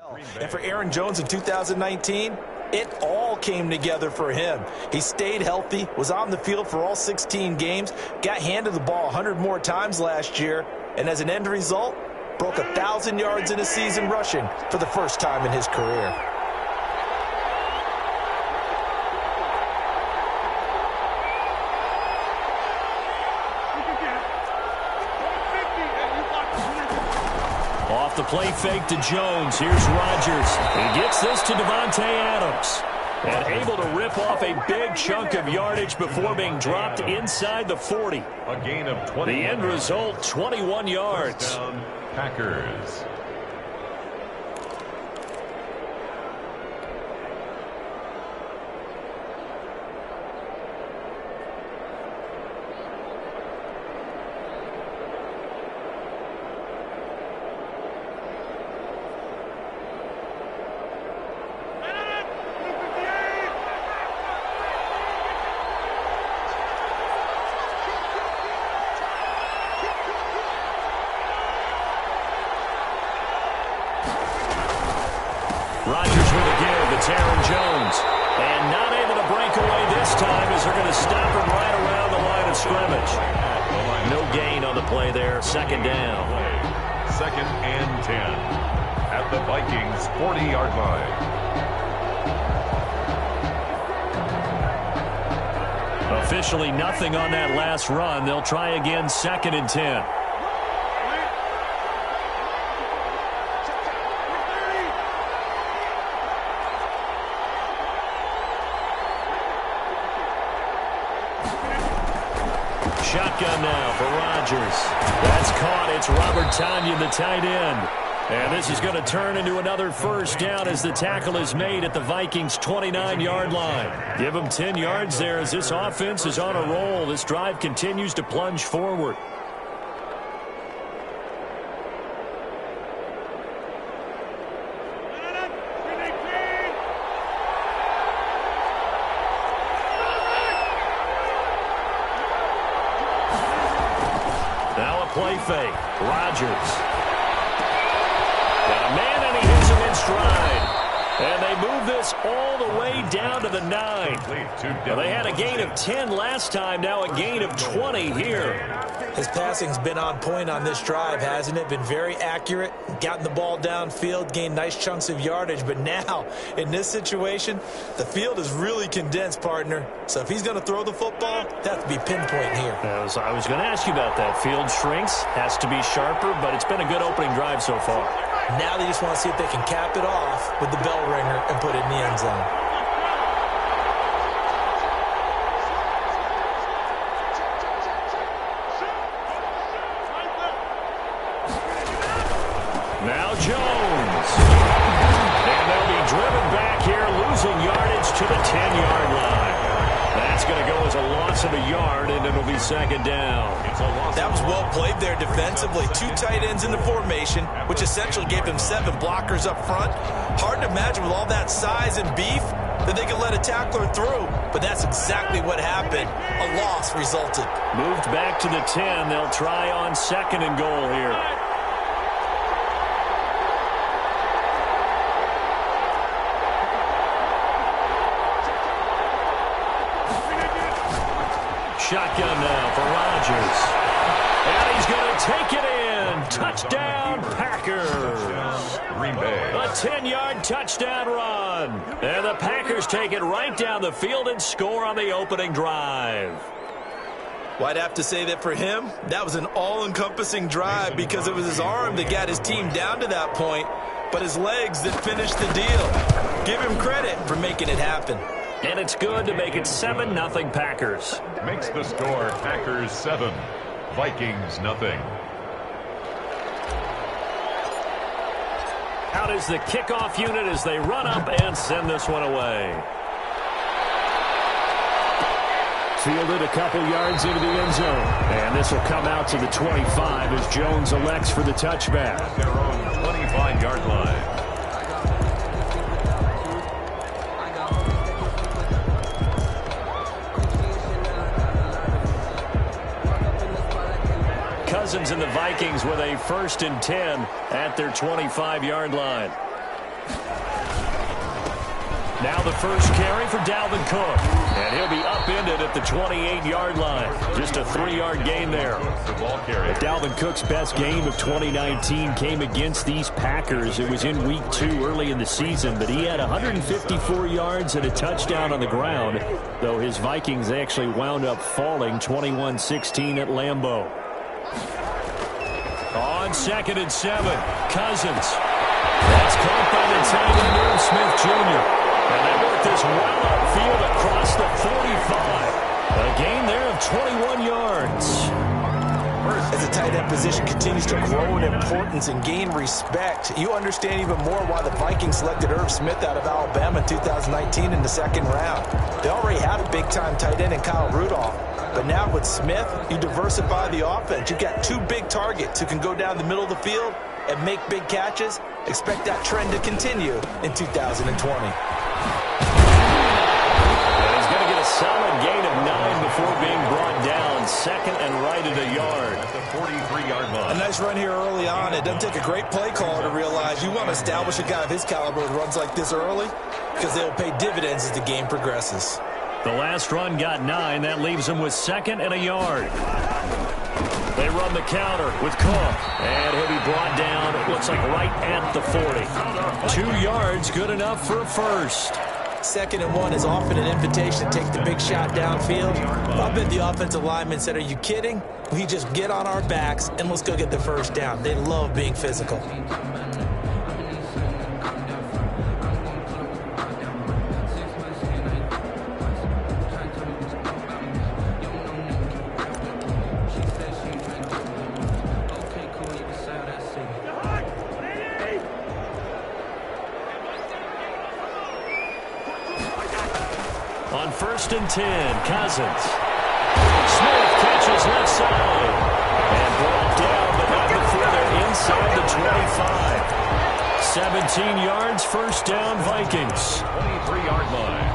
And for Aaron Jones in 2019, it all came together for him. He stayed healthy, was on the field for all 16 games, got handed the ball 100 more times last year, and as an end result, broke 1,000 yards in a season rushing for the first time in his career. Off the play fake to Jones. Here's Rodgers. He gets this to Davante Adams. And able to rip off a big chunk of yardage before being dropped inside the 40. A gain of 20. The end result, 21 yards. First down, Packers. Rodgers with a give. It's Aaron Jones. And not able to break away this time as they're going to stop him right around the line of scrimmage. No gain on the play there. Second down. Second and 10. At the Vikings' 40-yard line. Officially nothing on that last run. They'll try again, second and 10. Shotgun now for Rodgers. That's caught. It's Robert Tonyan, the tight end. And this is going to turn into another first down as the tackle is made at the Vikings' 29-yard line. Give them 10 yards there as this offense is on a roll. This drive continues to plunge forward. Play fake. Rodgers. Got a man, and he hits him in stride. And they move this all the way down to the 9. Well, they had a gain of 10 last time, now a gain of 20 here. His passing's been on point on this drive, hasn't it? Been very accurate, gotten the ball downfield, gained nice chunks of yardage. But now, in this situation, the field is really condensed, partner. So if he's going to throw the football, they have to be pinpoint here. I was going to ask you about that. Field shrinks, has to be sharper, but it's been a good opening drive so far. Now they just want to see if they can cap it off with the bell ringer and put it in the end zone. Now Jones. And they'll be driven back here, losing yardage to the 10-yard line. That's going to go as a loss of a yard, and it'll be second down. That was well played there defensively. Two tight ends in the formation, which essentially gave them 7 blockers up front. Hard to imagine with all that size and beef that they could let a tackler through. But that's exactly what happened. A loss resulted. Moved back to the 10. They'll try on second and goal here. Shotgun now for Rodgers. And he's going to take it in. Touchdown, Packers. Green Bay. A 10-yard touchdown run. And the Packers take it right down the field and score on the opening drive. Well, I'd have to say that for him, that was an all-encompassing drive because it was his arm that got his team down to that point, but his legs that finished the deal. Give him credit for making it happen. And it's good to make it 7-0 Packers. Makes the score Packers 7, Vikings nothing. Out is the kickoff unit as they run up and send this one away. Fielded a couple yards into the end zone. And this will come out to the 25 as Jones elects for the touchback. At their own 25-yard line. Cousins and the Vikings with a 1st and 10 at their 25-yard line. Now the first carry for Dalvin Cook. And he'll be upended at the 28-yard line. Just a 3-yard gain there. But Dalvin Cook's best game of 2019 came against these Packers. It was in Week 2 early in the season, but he had 154 yards and a touchdown on the ground, though his Vikings actually wound up falling 21-16 at Lambeau. On 2nd and 7, Cousins. That's caught by the tight end, Irv Smith Jr. And they work this well upfield across the 45. A gain there of 21 yards. As the tight end position continues to grow in importance and gain respect, you understand even more why the Vikings selected Irv Smith out of Alabama in 2019 in the 2nd round. They already had a big-time tight end in Kyle Rudolph. But now with Smith, you diversify the offense. You've got 2 big targets who can go down the middle of the field and make big catches. Expect that trend to continue in 2020. He's going to get a solid gain of 9 before being brought down. 2nd and right at a yard. At the 43-yard line. A nice run here early on. It doesn't take a great play caller to realize you want to establish a guy of his caliber with runs like this early because they'll pay dividends as the game progresses. The last run got 9. That leaves him with 2nd and a yard. They run the counter with Cook. And he'll be brought down, it looks like right at the 40. 2 yards, good enough for a first. 2nd and 1 is often an invitation to take the big shot downfield. I bet the offensive lineman said, are you kidding? We just get on our backs and let's go get the first down. They love being physical. On 1st and 10, Cousins. Smith catches left side. And brought down, but not before they're inside the 25. 17 yards, first down, Vikings. 23-yard line.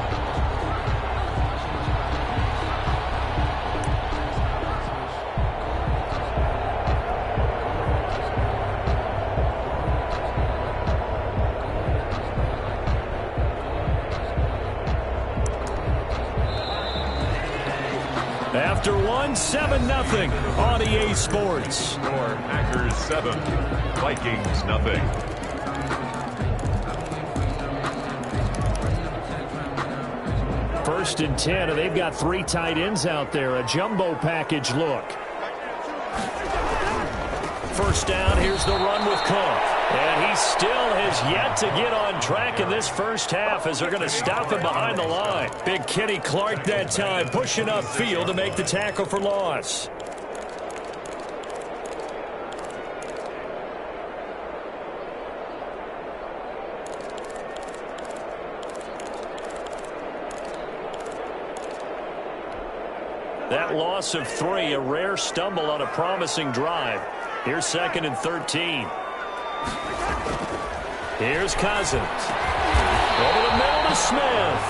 After 7-0 on EA Sports. Score Packers 7, Vikings nothing. First and 10, and they've got 3 tight ends out there. A jumbo package look. First down, here's the run with Cook. And he still has yet to get on track in this first half as they're going to stop him behind the line. Big Kenny Clark that time, pushing upfield to make the tackle for loss. That loss of 3, a rare stumble on a promising drive. Here's 2nd and 13. Here's Cousins. Over the middle to Smith.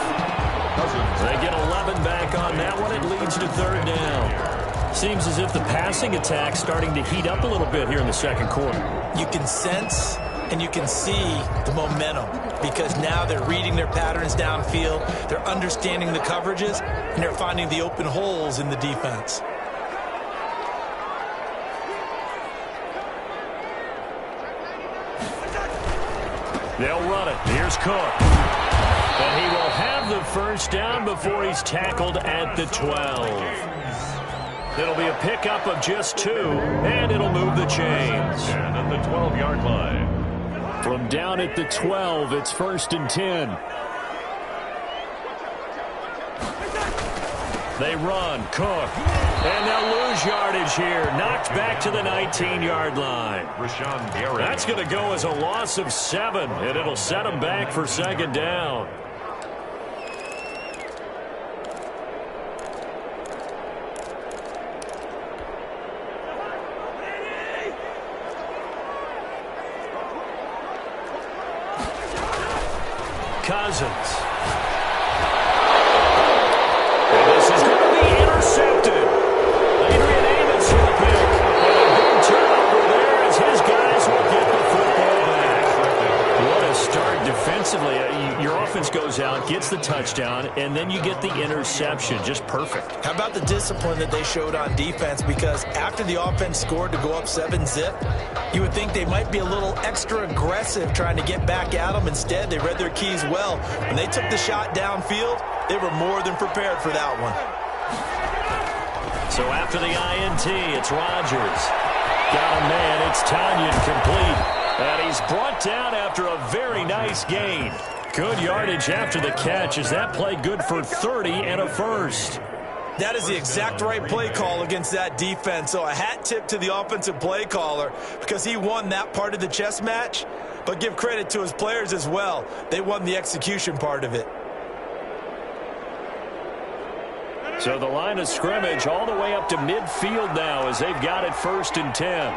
They get 11 back on that one. It leads to 3rd down. Seems as if the passing attack's starting to heat up a little bit here in the 2nd quarter. You can sense and you can see the momentum because now they're reading their patterns downfield, they're understanding the coverages, and they're finding the open holes in the defense. They'll run it. Here's Cook. And he will have the first down before he's tackled at the 12. It'll be a pickup of just 2, and it'll move the chains. And at the 12-yard line. From down at the 12, it's 1st and 10. They run. Cook. And they'll lose yardage here. Knocked back to the 19-yard line. That's going to go as a loss of 7, and it'll set them back for 2nd down. Cousins. And this is going to be intercepted. Adrian Amos for the pick. And a big turnover there as his guys will get the football back. What a start defensively, your offense goes out, gets the touchdown, and then you get the interception. Just perfect. How about the discipline that they showed on defense? Because after the offense scored to go up 7-zip, you would think they might be a little extra aggressive trying to get back at them. Instead, they read their keys well. When they took the shot downfield, they were more than prepared for that one. So after the INT, it's Rodgers. Got a man. It's Tanyan complete. And he's brought down after a very nice gain. Good yardage after the catch as that play good for 30 and a first. That is the exact right play call against that defense. So a hat tip to the offensive play caller because he won that part of the chess match. But give credit to his players as well. They won the execution part of it. So the line of scrimmage all the way up to midfield now as they've got it 1st and 10.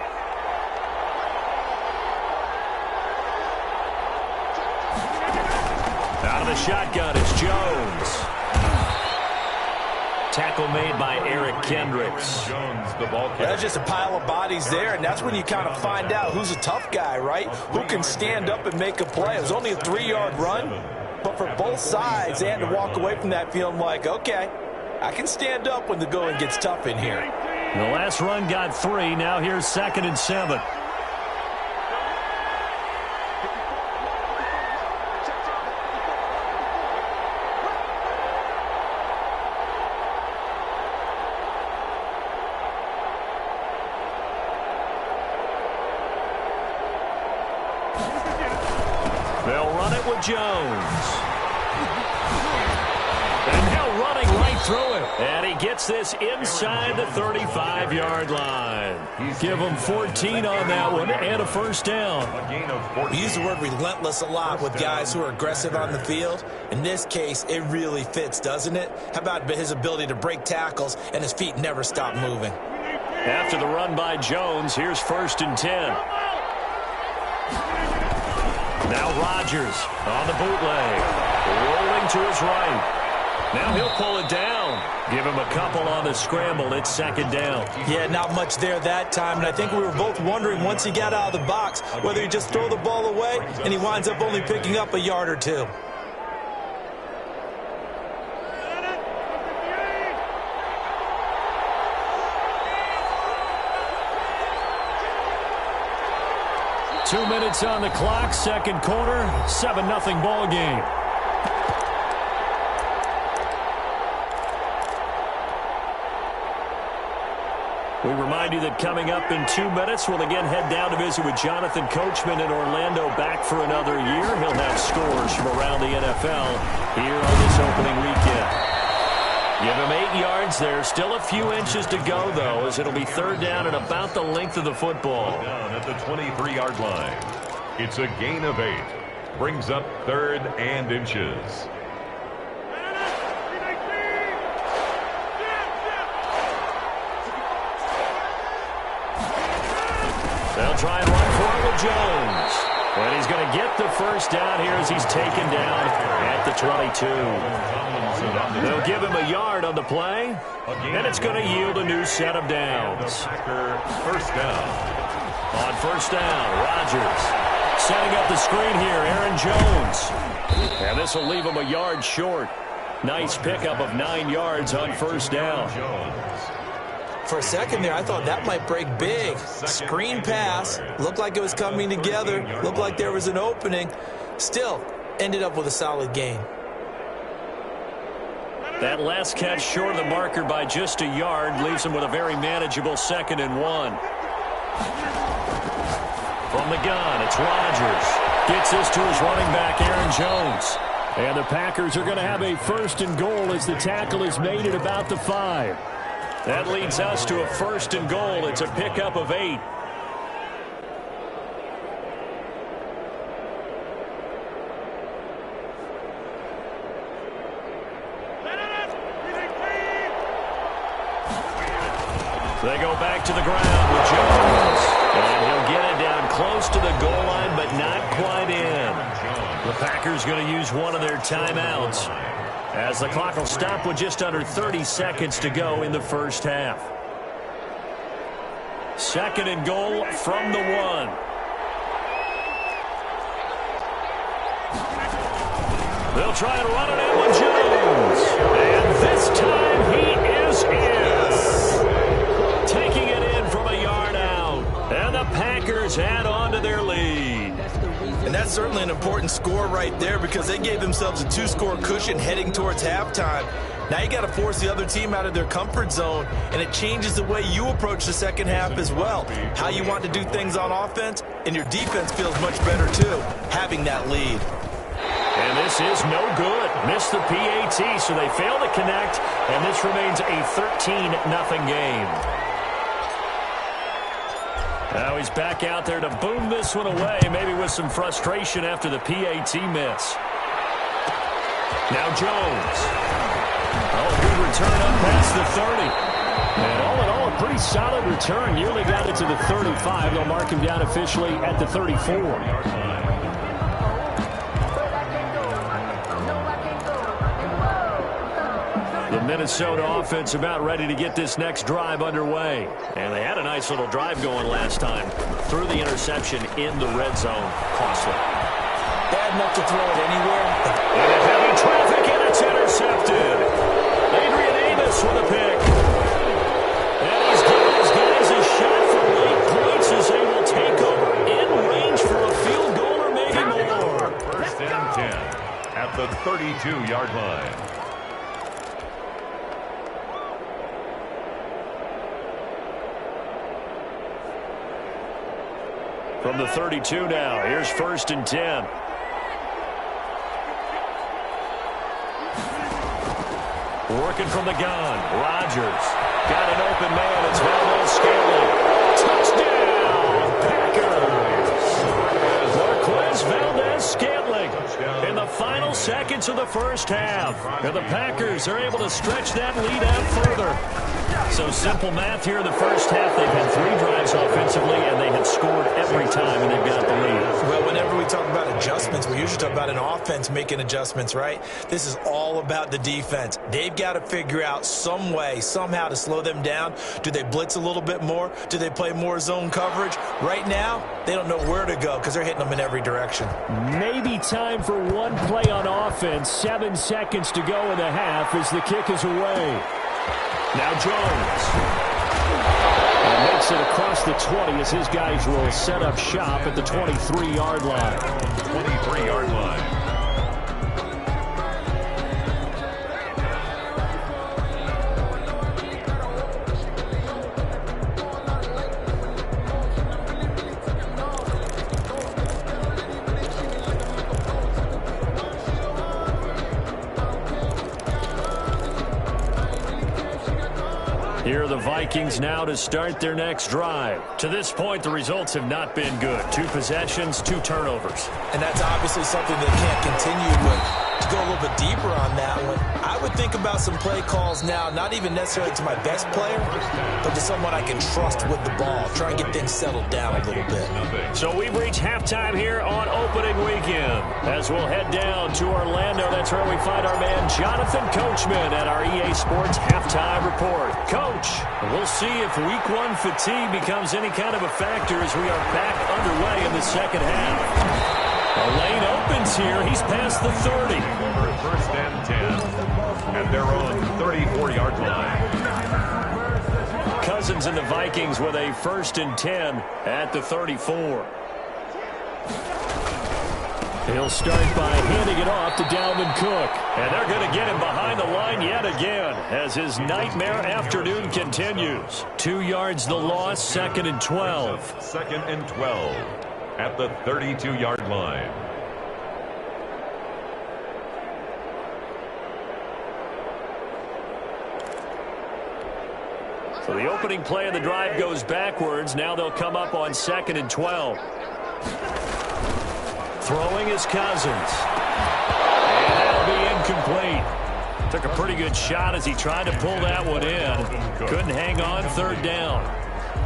Out of the shotgun, it's Jones. Tackle made by Eric Kendricks. That's just a pile of bodies there, and that's when you kind of find out who's a tough guy, right? Who can stand up and make a play. It was only a 3-yard run, but for both sides, they had to walk away from that feeling like, okay, I can stand up when the going gets tough in here. The last run got 3. Now here's 2nd and 7. They'll run it with Jones. And now running right through it. And he gets this inside the 35-yard line. Give him 14 on that one and a first down. We use the word relentless a lot with guys who are aggressive on the field. In this case, it really fits, doesn't it? How about his ability to break tackles and his feet never stop moving? After the run by Jones, here's 1st and 10. Now Rodgers on the bootleg. Rolling to his right. Now he'll pull it down. Give him a couple on the scramble. It's 2nd down. Yeah, not much there that time. And I think we were both wondering once he got out of the box whether he just throw the ball away and he winds up only picking up a yard or 2. Two minutes on the clock, 2nd quarter, 7-0 ball game. We remind you that coming up in 2 minutes, we'll again head down to visit with Jonathan Coachman in Orlando, back for another year. He'll have scores from around the NFL here on this opening weekend. Give him 8 yards there. Still a few inches to go, though, as it'll be 3rd down and about the length of the football. Down at the 23-yard line. It's a gain of 8. Brings up 3rd and inches. They'll try and run for it with Jones. And he's going to get the first down here as he's taken down at the 22. They'll give him a yard on the play, and it's going to yield a new set of downs. First down. On 1st down, Rodgers setting up the screen here, Aaron Jones. And this will leave him a yard short. Nice pickup of 9 yards on 1st down. For a second there, I thought that might break big. Screen pass. Looked like it was coming together. Looked like there was an opening. Still, ended up with a solid gain. That last catch short of the marker by just a yard leaves him with a very manageable 2nd and 1. From the gun, it's Rodgers. Gets this to his running back, Aaron Jones. And the Packers are going to have a 1st and goal as the tackle is made at about the 5. That leads us to a 1st and goal. It's a pickup of 8. They go back to the ground with Jones. And he'll get it down close to the goal line, but not quite in. The Packers going to use one of their timeouts, as the clock will stop with just under 30 seconds to go in the first half. 2nd and goal from the 1. They'll try and run it in with Jones. And this time he is in. Taking it in from a yard out. And the Packers add on to their lead. And that's certainly an important score right there because they gave themselves a 2-score cushion heading towards halftime. Now you got to force the other team out of their comfort zone, and it changes the way you approach the second half as well. How you want to do things on offense, and your defense feels much better too, having that lead. And this is no good. Missed the PAT, so they fail to connect, and this remains a 13-0 game. Now he's back out there to boom this one away, maybe with some frustration after the PAT miss. Now Jones. Oh, good return up past the 30. And all in all, a pretty solid return. Nearly got it to the 35. They'll mark him down officially at the 34. The Minnesota offense about ready to get this next drive underway. And they had a nice little drive going last time. Threw the interception in the red zone. Costly. Bad enough to throw it anywhere. Into heavy traffic, and it's intercepted. Adrian Amos with a pick. And he's giving his guys a shot for late points as they will take over in range for a field goal or maybe more. First and 10 at the 32-yard line. From the 32 now, here's first and 10. Working from the gun, Rodgers. Got an open man, it's Valdez-Scantling. Touchdown, Packers! Marquez Valdez-Scantling in the final seconds of the first half. And the Packers are able to stretch that lead out further. So simple math here in the first half. They've had 3 drives offensively, and they have scored every time, and they've got the lead. Well, whenever we talk about adjustments, we usually talk about an offense making adjustments, right? This is all about the defense. They've got to figure out some way, somehow to slow them down. Do they blitz a little bit more? Do they play more zone coverage? Right now, they don't know where to go because they're hitting them in every direction. Maybe time for one play on offense. 7 seconds to go in the half as the kick is away. Now Jones. And makes it across the 20 as his guys will set up shop at the 23-yard line. 23-yard line. Here are the Vikings now to start their next drive. To this point, the results have not been good. 2 possessions, 2 turnovers. And that's obviously something they can't continue with. To go a little bit deeper on that one, I would think about some play calls now, not even necessarily to my best player, but to someone I can trust with the ball. Try and get things settled down a little bit. So we've reached halftime here on opening weekend. As we'll head down to Orlando, that's where we find our man Jonathan Coachman at our EA Sports Halftime Report. Coach, we'll see if Week 1 fatigue becomes any kind of a factor as we are back underway in the second half. A lane opens here. He's past the 30. First and 10 at their own 34-yard line. Cousins and the Vikings with a first and 10 at the 34. He'll start by handing it off to Dalvin Cook. And they're going to get him behind the line yet again as his nightmare afternoon continues. 2 yards the loss, second and 12. Second and 12 at the 32-yard line. So the opening play of the drive goes backwards. Now they'll come up on second and 12. Throwing is Cousins. And that'll be incomplete. Took a pretty good shot as he tried to pull that one in. Couldn't hang on, third down.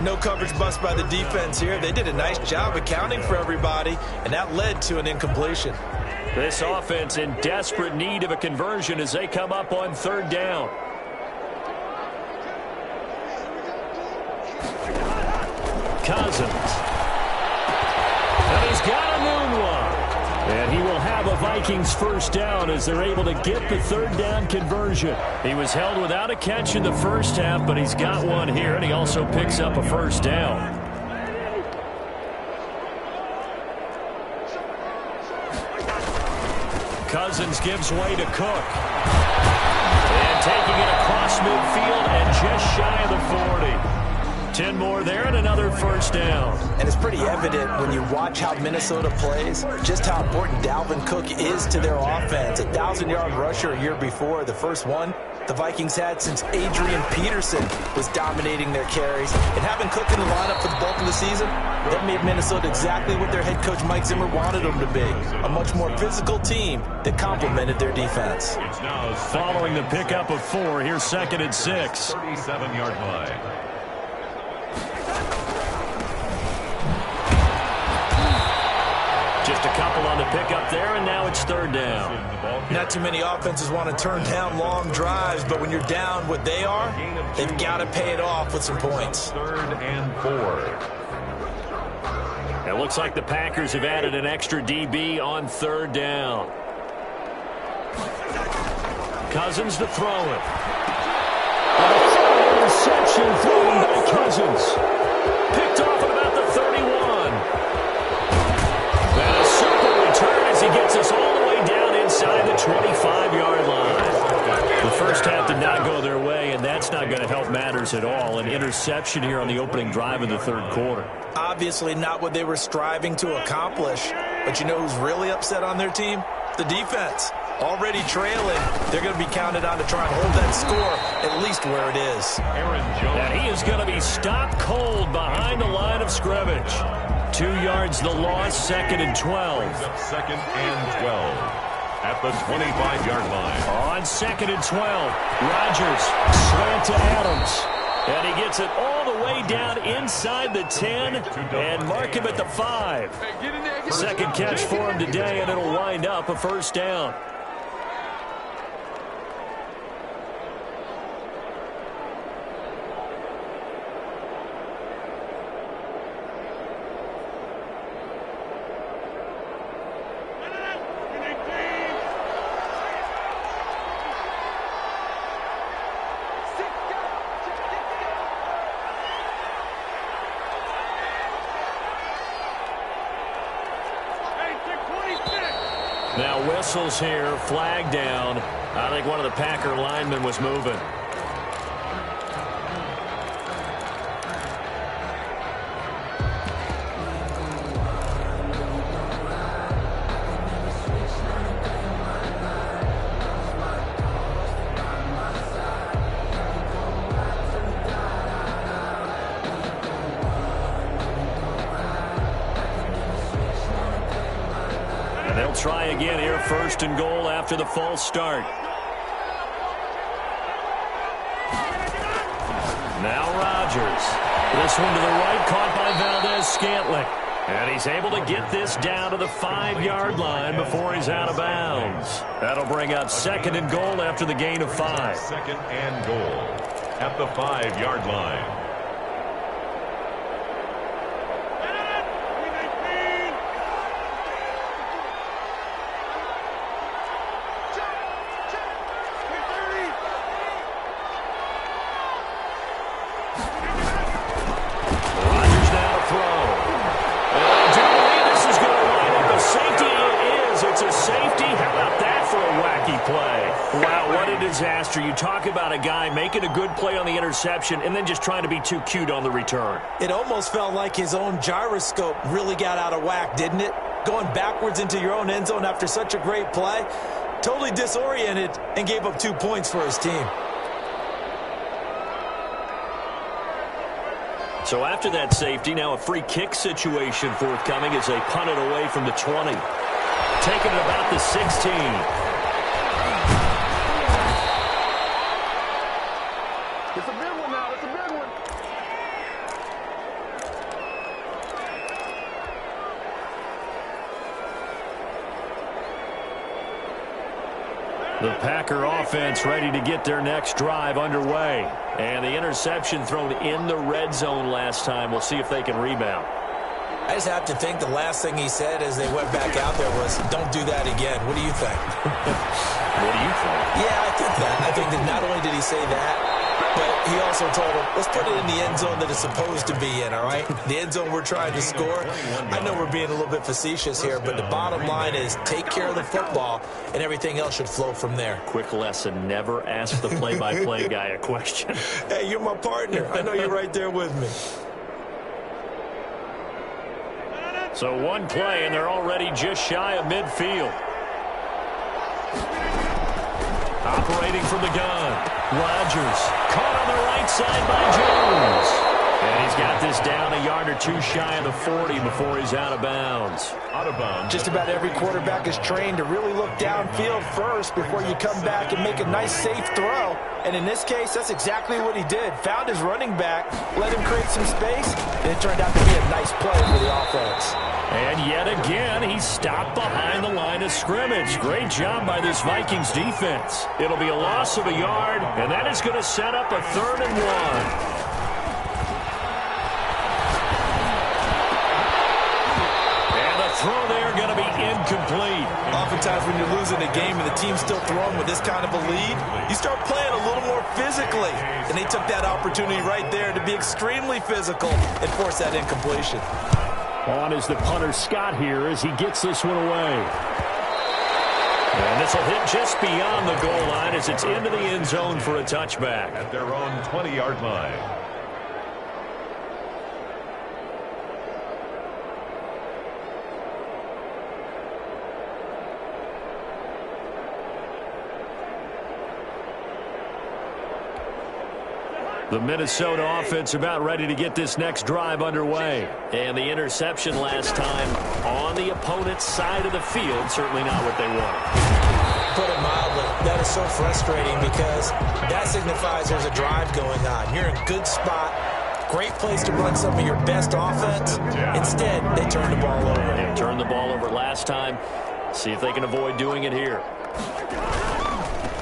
No coverage bust by the defense here. They did a nice job accounting for everybody, and that led to an incompletion. This offense in desperate need of a conversion as they come up on third down. Cousins. And he's got a noon one. And he will have a Vikings first down as they're able to get the third down conversion. He was held without a catch in the first half, but he's got one here, and he also picks up a first down. Cousins gives way to Cook. And taking it across midfield and just shy of the 40. 10 more there and another first down. And it's pretty evident when you watch how Minnesota plays, just how important Dalvin Cook is to their offense. 1,000-yard rusher a year before, the first one the Vikings had since Adrian Peterson was dominating their carries. And having Cook in the lineup for the bulk of the season, that made Minnesota exactly what their head coach Mike Zimmer wanted them to be. A much more physical team that complemented their defense. Following the pickup of 4, here's 2nd and 6. 37-yard line. Just a couple on the pickup there, and now it's third down. Not too many offenses want to turn down long drives, but when you're down what they are, they've got to pay it off with some points. 3rd and 4. It looks like the Packers have added an extra DB on third down. Cousins to throw it. And a third interception thrown by Cousins. Picked off at about the 31. And a super return as he gets us all the way down inside the 25-yard line. The first half did not go their way, and that's not going to help matters at all. An interception here on the opening drive of the third quarter. Obviously not what they were striving to accomplish. But you know who's really upset on their team? The defense. Already trailing, they're going to be counted on to try and hold that score at least where it is. And he is going to be stopped cold behind the line of scrimmage. 2 yards the loss, 2nd and 12. 2nd and 12 at the 25-yard line. On 2nd and 12, Rodgers slant to Adams. And he gets it all the way down inside the 10 and mark him at the 5. Second catch for him today, and it'll wind up a first down. Now whistles here, flag down. I think one of the Packer linemen was moving. They'll try again here, 1st and goal after the false start. Now Rodgers. This one to the right, caught by Valdez-Scantling. And he's able to get this down to the 5-yard line before he's out of bounds. That'll bring up 2nd and goal after the gain of 5. 2nd and goal at the 5-yard line. Disaster. You talk about a guy making a good play on the interception and then just trying to be too cute on the return. It almost felt like his own gyroscope really got out of whack, didn't it? Going backwards into your own end zone after such a great play. Totally disoriented and gave up 2 points for his team. So after that safety, now a free kick situation forthcoming as they punt it away from the 20. Taking it about the 16. It's a big one now. It's a big one. The Packer offense ready to get their next drive underway. And the interception thrown in the red zone last time. We'll see if they can rebound. I just have to think the last thing he said as they went back out there was, don't do that again. What do you think? What do you think? Yeah, I think that. I think that not only did he say that, but he also told him, let's put it in the end zone that it's supposed to be in, all right? The end zone we're trying to score. I know we're being a little bit facetious here, but the bottom line is take care of the football, and everything else should flow from there. Quick lesson, never ask the play-by-play guy a question. Hey, you're my partner. I know you're right there with me. So one play, and they're already just shy of midfield. Operating from the gun. Rodgers caught on the right side by Jones. And he's got this down a yard or two shy of the 40 before he's out of bounds. Out of bounds. Just about every quarterback is trained to really look downfield first before you come back and make a nice, safe throw. And in this case, that's exactly what he did. Found his running back, let him create some space, and it turned out to be a nice play for the offense. And yet again, he stopped behind the line of scrimmage. Great job by this Vikings defense. It'll be a loss of a yard, and that is going to set up a 3rd and 1. Throw there going to be incomplete. Oftentimes when you're losing a game and the team's still throwing with this kind of a lead, you start playing a little more physically. And they took that opportunity right there to be extremely physical and force that incompletion. On is the punter Scott here as he gets this one away. And this will hit just beyond the goal line as it's into the end zone for a touchback. At their own 20-yard line. The Minnesota offense about ready to get this next drive underway. And the interception last time on the opponent's side of the field, certainly not what they wanted. Put it mildly, that is so frustrating because that signifies there's a drive going on. You're in a good spot, great place to run some of your best offense. Instead, they turn the ball over. They turned the ball over last time. See if they can avoid doing it here.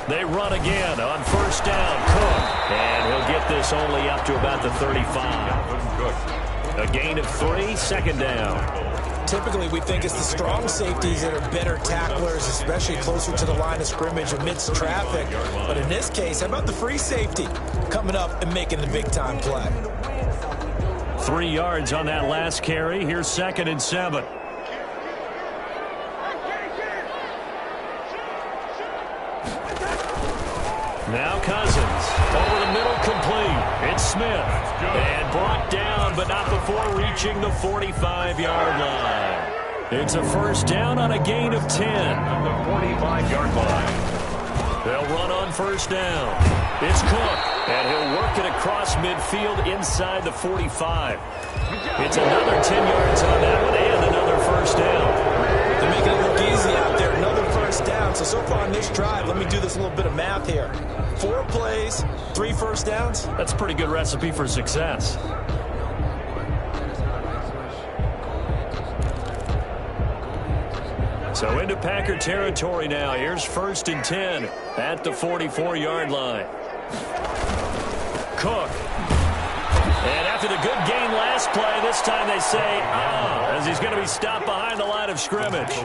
They run again on 1st down. Cook. And he'll get this only up to about the 35. A gain of 3, 2nd down. Typically, we think it's the strong safeties that are better tacklers, especially closer to the line of scrimmage amidst traffic. But in this case, how about the free safety coming up and making the big-time play? 3 yards on that last carry. Here's 2nd and 7. Now Cousins, over the middle, complete. It's Smith, and brought down, but not before reaching the 45-yard line. It's a 1st down on a gain of 10. On the 45-yard line. They'll run on 1st down. It's Cook, and he'll work it across midfield inside the 45. It's another 10 yards on that one, and another 1st down. They're making it look easy out there. Another 1st down. So far on this drive, let me do this little bit of math here. 4 plays, 3 1st downs. That's a pretty good recipe for success. So into Packer territory now. Here's 1st and 10 at the 44-yard line. Cook. And after the good game last play, this time they say, as he's going to be stopped behind the line of scrimmage.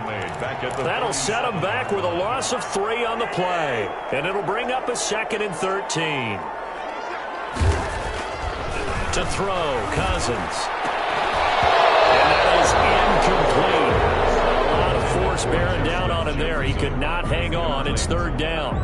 That'll set him back with a loss of 3 on the play. And it'll bring up a 2nd and 13. To throw, Cousins. And that is incomplete. A lot of force bearing down on him there. He could not hang on. It's 3rd down.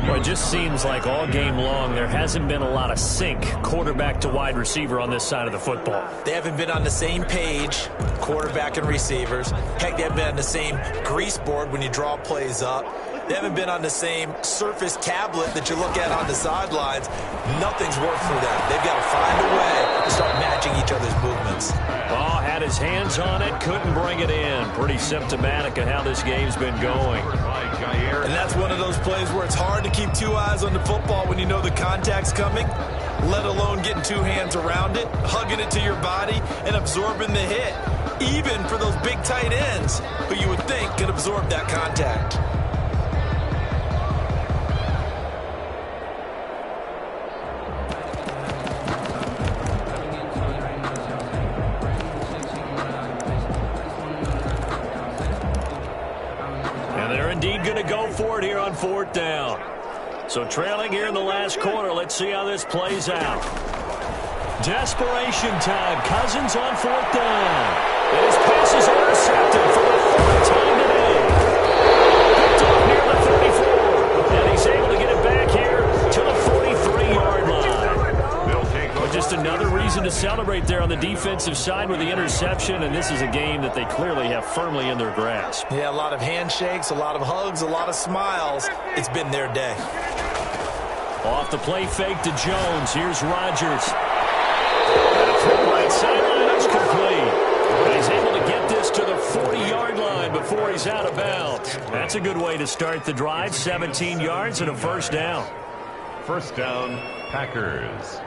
Well, it just seems like all game long there hasn't been a lot of sync quarterback to wide receiver on this side of the football. They haven't been on the same page, quarterback and receivers. Heck, they haven't been on the same grease board when you draw plays up. They haven't been on the same surface tablet that you look at on the sidelines. Nothing's worked for them. They've got to find a way to start matching each other's movements. Oh, had his hands on it, couldn't bring it in. Pretty symptomatic of how this game's been going. And that's one of those plays where it's hard to keep 2 eyes on the football when you know the contact's coming, let alone getting 2 hands around it, hugging it to your body, and absorbing the hit. Even for those big tight ends who you would think could absorb that contact. And they're indeed going to go for it here on 4th down. So trailing here in the last quarter. Let's see how this plays out. Desperation time. Cousins on 4th down. And his pass is intercepted for the 4th time today. Picked off near the 34. And he's able to get it back here to the 43-yard line. But just another reason to celebrate there on the defensive side with the interception. And this is a game that they clearly have firmly in their grasp. Yeah, a lot of handshakes, a lot of hugs, a lot of smiles. It's been their day. Off the play fake to Jones. Here's Rodgers. And a throw right sideline is complete. And he's able to get this to the 40-yard line before he's out of bounds. That's a good way to start the drive. 17 yards and a 1st down. 1st down, Packers.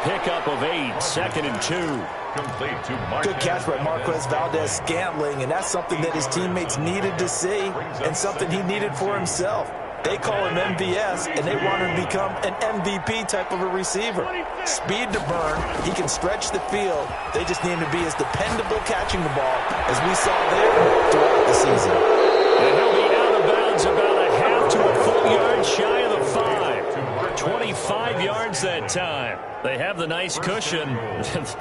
Pickup of 8, 2nd and 2. Complete to Marquez. Good catch by Marquez Valdez-Scantling, and that's something that his teammates needed to see and something he needed for himself. They call him MVS, and they want him to become an MVP type of a receiver. Speed to burn. He can stretch the field. They just need him to be as dependable catching the ball as we saw there throughout the season. And he'll be out of bounds about a half to a full yard shy of the 5. 25 yards that time. They have the nice cushion.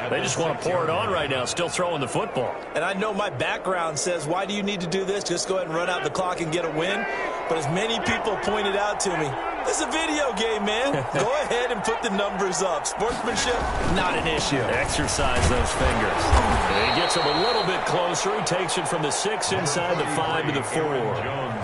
They just want to pour it on right now, still throwing the football. And I know my background says, why do you need to do this? Just go ahead and run out the clock and get a win. But as many people pointed out to me, this is a video game, man. Go ahead and put the numbers up. Sportsmanship, not an issue. Exercise those fingers. And he gets him a little bit closer. He takes it from the 6 inside the 5 to the 4.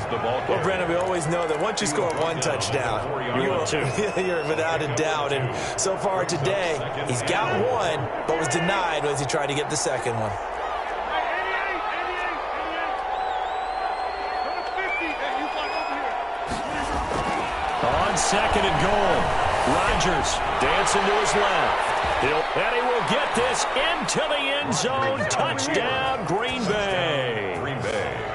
Well, Brandon, we always know that once you score one touchdown, you're without a doubt. And so far today, he's got one, but was denied as he tried to get the second one. On 2nd and goal, Rodgers dancing to his left. And he will get this into the end zone. Touchdown, Green Bay.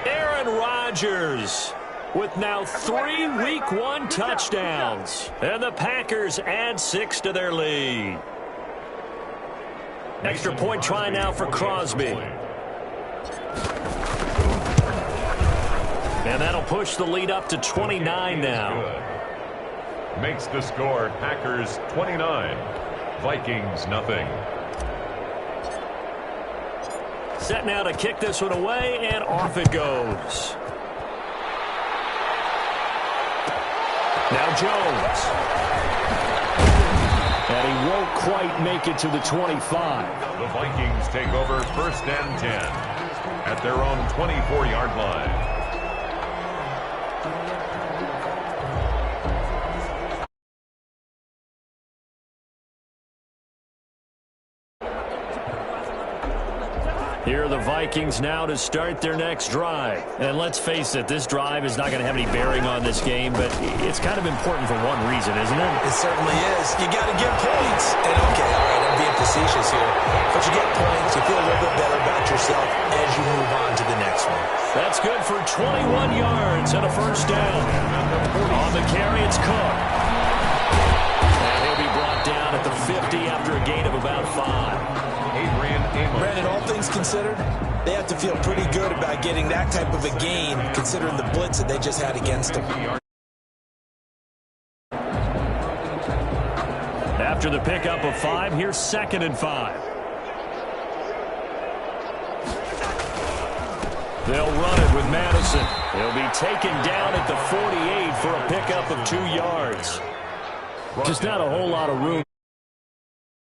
Aaron Rodgers with now 3 Week 1 touchdowns. And the Packers add 6 to their lead. Extra point try now for Crosby. And that'll push the lead up to 29 now. Makes the score Packers 29, Vikings nothing. Set now to kick this one away, and off it goes. Now Jones. And he won't quite make it to the 25. The Vikings take over 1st and 10 at their own 24-yard line. Here are the Vikings now to start their next drive. And let's face it, this drive is not going to have any bearing on this game, but it's kind of important for one reason, isn't it? It certainly is. You got to get points. And okay, all right, I'm being facetious here. But you get points, you feel a little bit better about yourself as you move on to the next one. That's good for 21 yards and a 1st down. On the carry, it's Cook. And he'll be brought down at the 50 after a gain of about 5. Brandon, all things considered, they have to feel pretty good about getting that type of a gain, considering the blitz that they just had against them. After the pickup of 5, here's 2nd and 5. They'll run it with Madison. He'll be taken down at the 48 for a pickup of 2 yards. Just not a whole lot of room